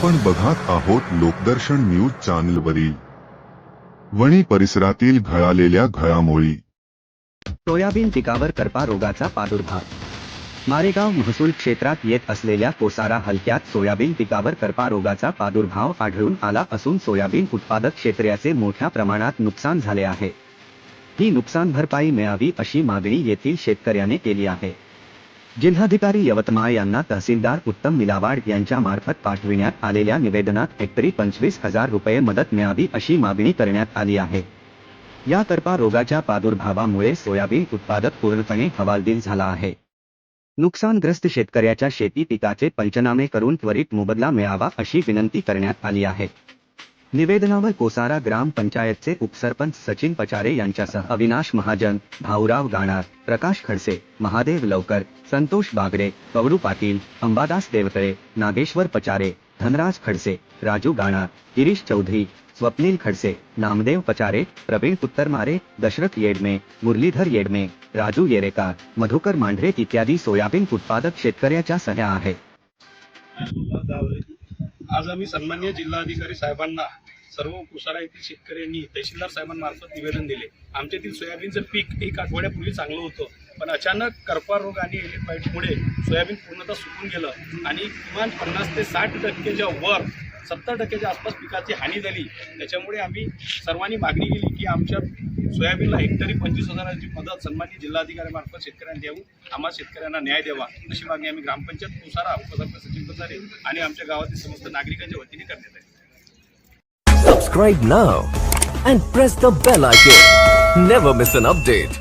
आपण बघत आहोत लोकदर्शन न्यूज चॅनलवरील वणी परिसरातील घडालेल्या घडामोडी। सोयाबीन पिकावर करपा रोगाचा प्रादुर्भाव। मारेगाव महसूल क्षेत्रात येत असलेल्या कोसारा हलक्यात सोयाबीन पिकावर करपा रोगाचा प्रादुर्भाव आढळून आला असून सोयाबीन उत्पादक शेतकऱ्याचे मोठ्या प्रमाणात नुकसान झाले आहे। ही नुकसान भरपाई मिळावी अशी मागणी येथील शेतकऱ्याने केली आहे। जिल्हाधिकारी यवतमाळ यांना तहसीलदार उत्तम मिलावाड यांच्या मार्फत पाठविण्यात आलेल्या निवेदनात हेक्टरी 25,000 रुपये मदत मिळावी अशी मागणी करण्यात आली आहे। या करपा रोगाच्या प्रादुर्भावामुळे सोयाबीन उत्पादक पूर्णपणे हवालदिल झाला आहे। नुकसानग्रस्त शेतकऱ्याच्या शेती पिकाचे पंचनामे करून त्वरित मोबदला मिळावा अशी विनंती करण्यात आली आहे। निवेदनावर कोसारा ग्रामपंचायतचे उपसरपंच सचिन पचारे यांच्यासह अविनाश महाजन, भाऊराव गाणार, प्रकाश खडसे, महादेव लवकर, संतोष बागडे, कवडू पाटील, अंबादास देवतळे, नागेश्वर पचारे, धनराज खडसे, राजू गाणार, गिरीश चौधरी, स्वप्नील खडसे, नामदेव पचारे, प्रवीण उत्तरमारे, दशरथ येडमे, मुरलीधर येडमे, राजू येरेकार, मधुकर मांढरे इत्यादी सोयाबीन उत्पादक शेतकऱ्याच्या सह्या आहेत। आज आम्ही सन्माननीय जिल्हाधिकारी साहेबांना सर्व कोसारा येथील शेतकऱ्यांनी तहसीलदार साहेबांमार्फत निवेदन दिले। आमच्यातील सोयाबीनचं पीक एक आठवड्यापूर्वी चांगलं होतं, पण अचानक करपा रोग आणि एलिफंटमुळे सोयाबीन पूर्णतः सुकून गेलं आणि किमान 50 ते 60% वर 70% आसपास पिकाची हानी झाली। त्याच्यामुळे आम्ही सर्वांनी मागणी केली की आमच्या सोयाबीनला हेक्टरी 25,000ची मदत सन्माननीय जिल्हाधिकाऱ्यांमार्फत शेतकऱ्यांना देऊन आम्हाला शेतकऱ्यांना न्याय द्यावा अशी मागणी आम्ही ग्रामपंचायत कोसारा उपसरपंच सचिन पचारे आणि आमच्या गावातील समस्त नागरिकांच्या वतीने करण्यात आहे। Subscribe now and press the bell icon. Never miss an update.